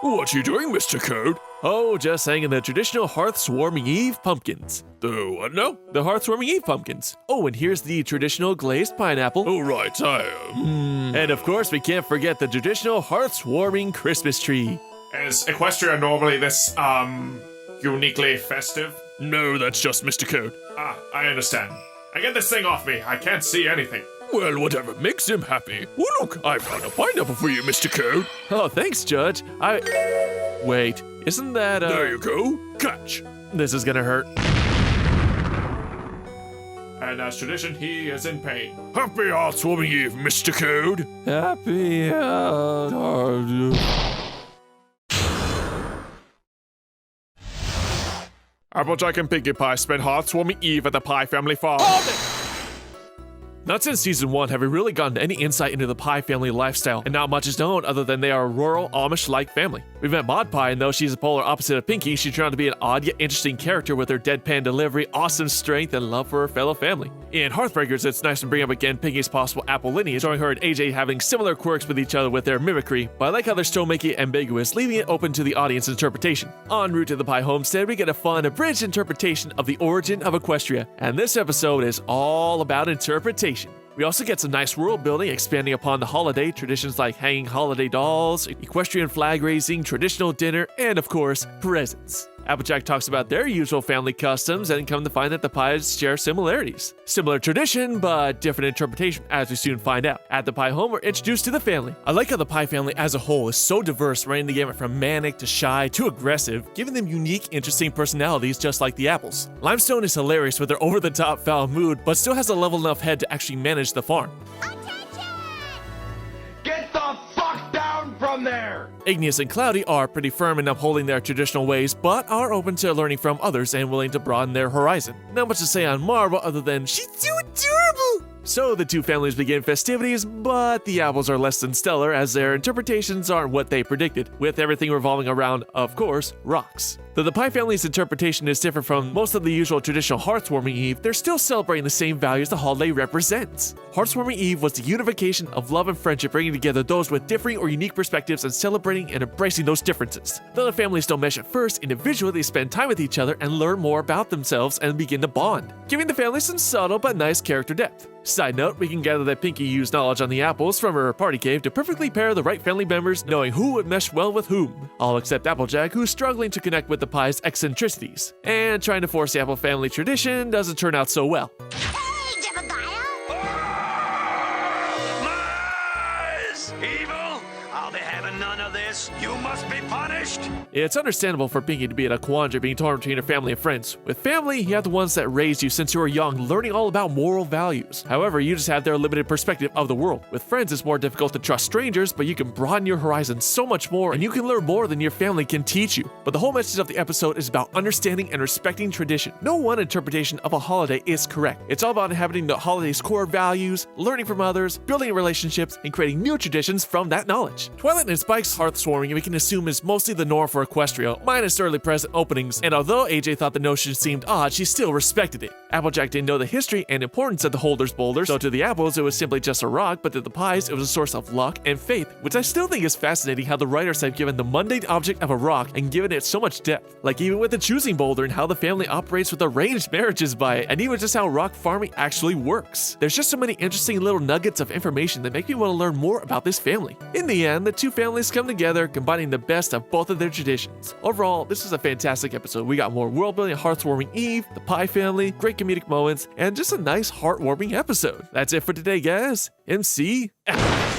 What you doing, Mr. Code? Oh, just hanging the traditional Hearthswarming Eve pumpkins. The what now? The Hearthswarming Eve pumpkins. Oh, and here's the traditional glazed pineapple. Oh, right, And of course, we can't forget the traditional Hearthswarming Christmas tree. Is Equestria normally this, uniquely festive? No, that's just Mr. Code. Ah, I understand. I get this thing off me. I can't see anything. Well, whatever makes him happy. Oh, look, I found a pineapple for you, Mr. Code. Oh, thanks, Judge. Wait, isn't that, There you go. Catch. This is gonna hurt. And as tradition, he is in pain. Happy Hearthswarming Eve, Mr. Code. Happy Applejack and Pinkie Pie spent Hearthswarming Eve at the Pie family farm. Not since season 1 have we really gotten any insight into the Pie family lifestyle, and not much is known other than they are a rural, Amish-like family. We met Maud Pie, and though she's a polar opposite of Pinkie, she turned out to be an odd yet interesting character with her deadpan delivery, awesome strength, and love for her fellow family. In Hearthbreakers, it's nice to bring up again Pinkie's possible apple lineage, showing her and AJ having similar quirks with each other with their mimicry, but I like how they're still making it ambiguous, leaving it open to the audience interpretation. En route to the Pie homestead, we get a fun, abridged interpretation of the origin of Equestria, and this episode is all about interpretation. We also get some nice world building, expanding upon the holiday traditions like hanging holiday dolls, equestrian flag raising, traditional dinner, and of course, presents. Applejack talks about their usual family customs and come to find that the Pies share similarities. Similar tradition, but different interpretation, as we soon find out. At the Pie home, we're introduced to the family. I like how the Pie family as a whole is so diverse, running the gamut from manic to shy to aggressive, giving them unique, interesting personalities just like the apples. Limestone is hilarious with their over-the-top foul mood, but still has a level enough head to actually manage the farm. Get the fuck down from there! Igneous and Cloudy are pretty firm in upholding their traditional ways, but are open to learning from others and willing to broaden their horizon. Not much to say on Marvel other than she's too adorable! So the two families begin festivities, but the apples are less than stellar as their interpretations aren't what they predicted, with everything revolving around, of course, rocks. Though the Pie family's interpretation is different from most of the usual traditional Hearthswarming Eve, they're still celebrating the same values the holiday represents. Hearthswarming Eve was the unification of love and friendship, bringing together those with differing or unique perspectives and celebrating and embracing those differences. Though the families don't mesh at first, individually they spend time with each other and learn more about themselves and begin to bond, giving the family some subtle but nice character depth. Side note, we can gather that Pinkie used knowledge on the apples from her party cave to perfectly pair the right family members, knowing who would mesh well with whom. All except Applejack, who's struggling to connect with the Pie's eccentricities. And trying to force the apple family tradition doesn't turn out so well. Hey, Jebediah! Lies! Evil! I'll be having none of this. You must be punished! It's understandable for Pinkie to be in a quandary being torn between her family and friends. With family, you have the ones that raised you since you were young, learning all about moral values. However, you just have their limited perspective of the world. With friends, it's more difficult to trust strangers, but you can broaden your horizon so much more, and you can learn more than your family can teach you. But the whole message of the episode is about understanding and respecting tradition. No one interpretation of a holiday is correct. It's all about inhabiting the holiday's core values, learning from others, building relationships, and creating new traditions from that knowledge. Twilight and Spike's Hearthswarming we can assume is mostly the norm for Equestria, minus early present openings, and although AJ thought the notion seemed odd, she still respected it. Applejack didn't know the history and importance of the Holder's Boulders, so to the apples it was simply just a rock, but to the Pies it was a source of luck and faith, which I still think is fascinating how the writers have given the mundane object of a rock and given it so much depth. Like even with the choosing boulder and how the family operates with arranged marriages by it, and even just how rock farming actually works. There's just so many interesting little nuggets of information that make me want to learn more about this family. In the end, the two families come together, combining the best of both of their traditions. Overall, this is a fantastic episode. We got more world building, Hearthswarming Eve, the Pie family, great comedic moments, and just a nice heartwarming episode. That's it for today, guys. MC out.